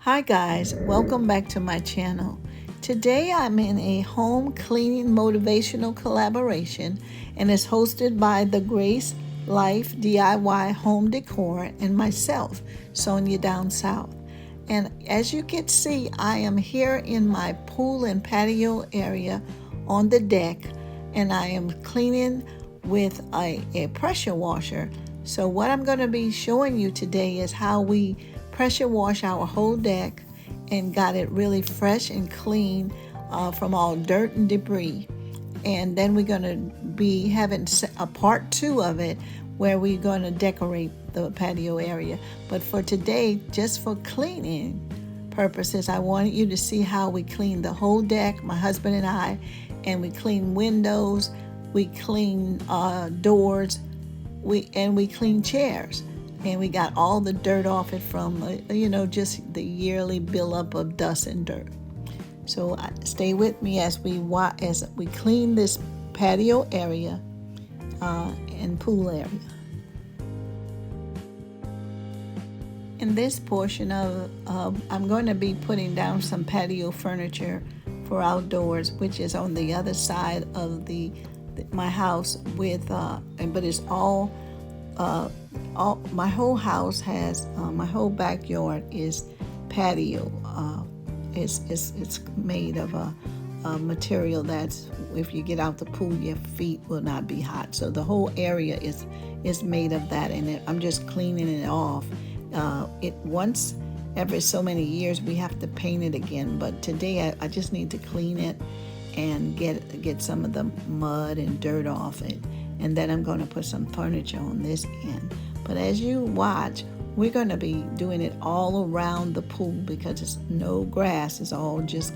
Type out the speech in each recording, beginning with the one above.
Hi guys, welcome back to my channel. Today I'm in a home cleaning motivational collaboration and it's hosted by the Grace Life DIY Home Decor and myself, Soniadownsouth. And as you can see, I am here in my pool and patio area on the deck and I am cleaning with a pressure washer. So what I'm going to be showing you today is how we pressure wash our whole deck and got it really fresh and clean from all dirt and debris. And then we're going to be having a part 2 of it where we're going to decorate the patio area. But for today, just for cleaning purposes, I wanted you to see how we clean the whole deck, my husband and I, and we clean windows, we clean doors, we clean chairs. And we got all the dirt off it from, just the yearly buildup of dust and dirt. So stay with me as we clean this patio area and pool area. In this portion I'm going to be putting down some patio furniture for outdoors, which is on the other side of my house but it's all my whole house has my whole backyard is patio. It's made of a material that's, if you get out the pool, your feet will not be hot. So the whole area is made of that, and I'm just cleaning it off. It once every so many years we have to paint it again, but today I just need to clean it and get some of the mud and dirt off it. And then I'm going to put some furniture on this end. But as you watch, we're going to be doing it all around the pool because it's no grass. It's all just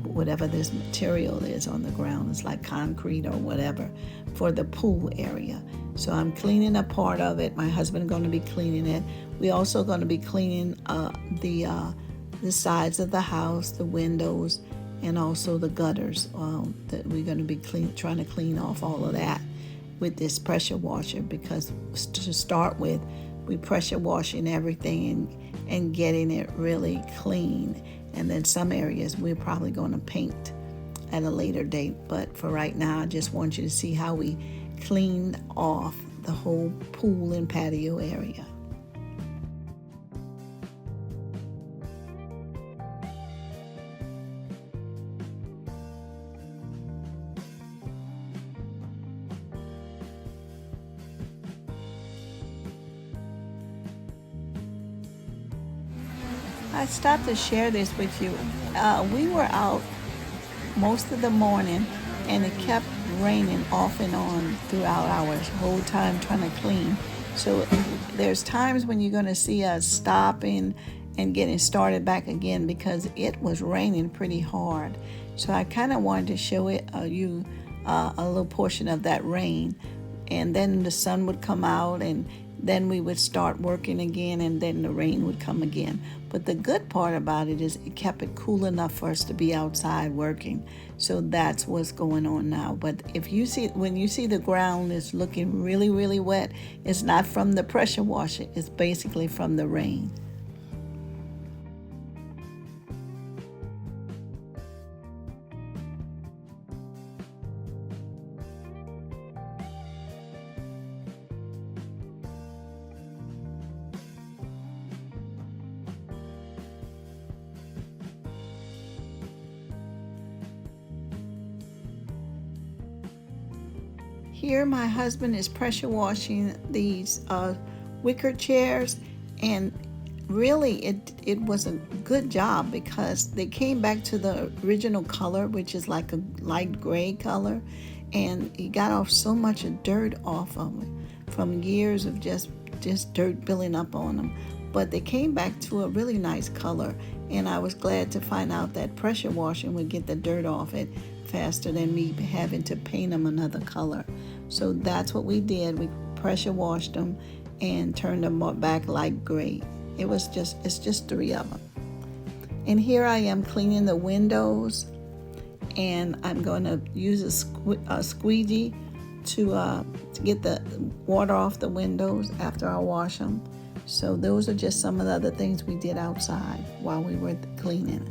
whatever this material is on the ground. It's like concrete or whatever for the pool area. So I'm cleaning a part of it. My husband's going to be cleaning it. We're also going to be cleaning the sides of the house, the windows, and also the gutters that we're going to be trying to clean off all of that with this pressure washer, because to start with, we pressure washing everything and getting it really clean. And then some areas we're probably going to paint at a later date. But for right now, I just want you to see how we cleaned off the whole pool and patio area. I stopped to share this with you. We were out most of the morning and it kept raining off and on throughout our whole time trying to clean. So there's times when you're going to see us stopping and getting started back again because it was raining pretty hard. So I kind of wanted to show you a little portion of that rain, and then the sun would come out and then we would start working again, and then the rain would come again. But the good part about it is it kept it cool enough for us to be outside working. So that's what's going on now. But when you see the ground is looking really, really wet, it's not from the pressure washer. It's basically from the rain. Here my husband is pressure washing these wicker chairs, and really it was a good job because they came back to the original color, which is like a light gray color, and he got off so much of dirt off of them from years of just dirt building up on them. But they came back to a really nice color, and I was glad to find out that pressure washing would get the dirt off it faster than me having to paint them another color. So that's what we did. We pressure washed them and turned them back light gray. It's just 3 of them. And here I am cleaning the windows, and I'm going to use a squeegee to get the water off the windows after I wash them. So those are just some of the other things we did outside while we were cleaning.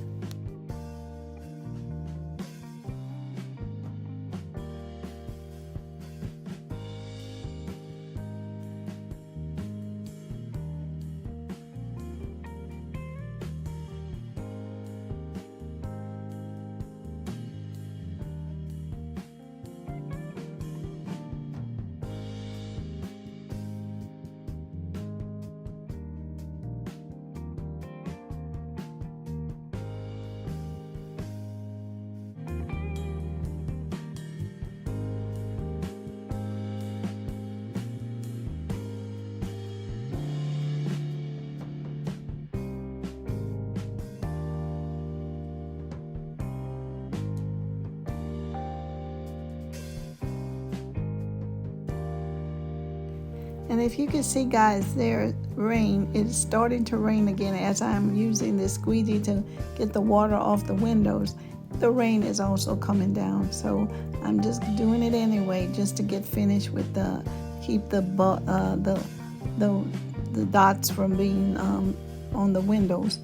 And if you can see, guys, there rain, it's starting to rain again as I'm using this squeegee to get the water off the windows. The rain is also coming down, so I'm just doing it anyway, just to get finished with keep the dots from being on the windows.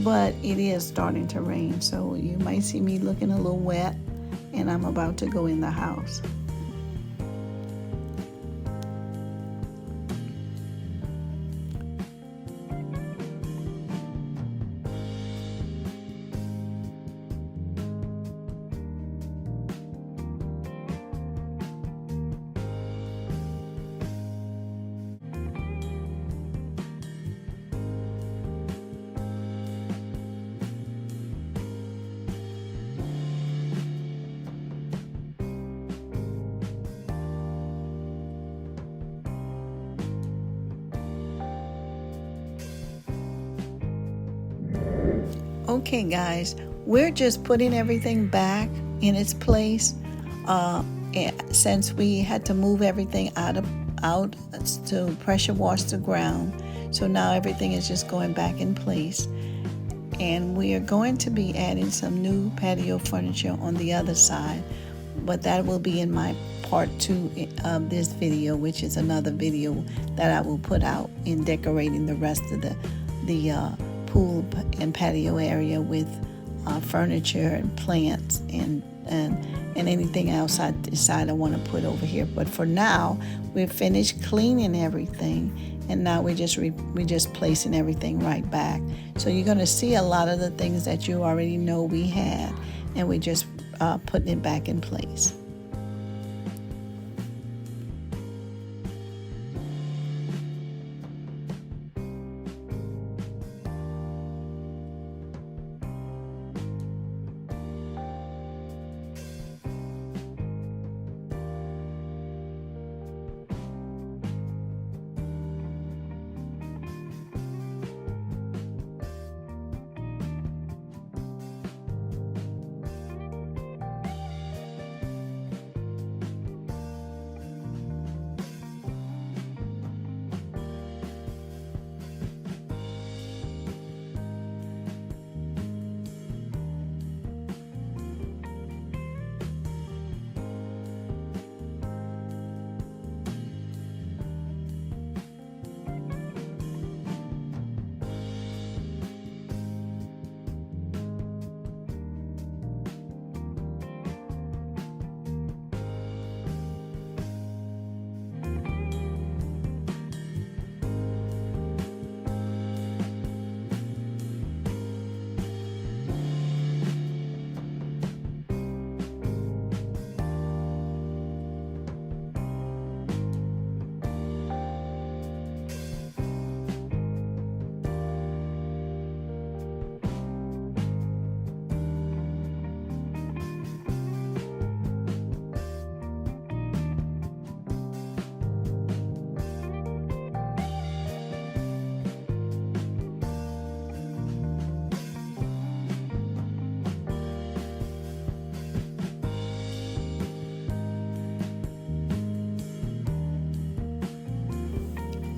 But it is starting to rain, so you might see me looking a little wet, and I'm about to go in the house. Okay, guys, we're just putting everything back in its place since we had to move everything out to pressure wash the ground. So now everything is just going back in place. And we are going to be adding some new patio furniture on the other side, but that will be in my part 2 of this video, which is another video that I will put out in decorating the rest of the pool and patio area with furniture and plants and anything else I decide I want to put over here. But for now, we've finished cleaning everything, and now we're just placing everything right back. So you're going to see a lot of the things that you already know we had, and we're just putting it back in place.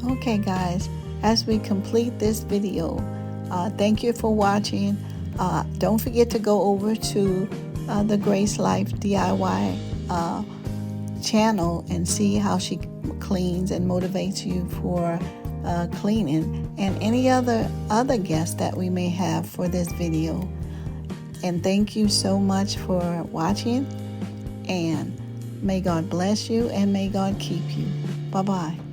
Okay, guys, as we complete this video, thank you for watching. Don't forget to go over to the Grace Life DIY channel and see how she cleans and motivates you for cleaning, and any other guests that we may have for this video. And thank you so much for watching, and may God bless you and may God keep you. Bye-bye.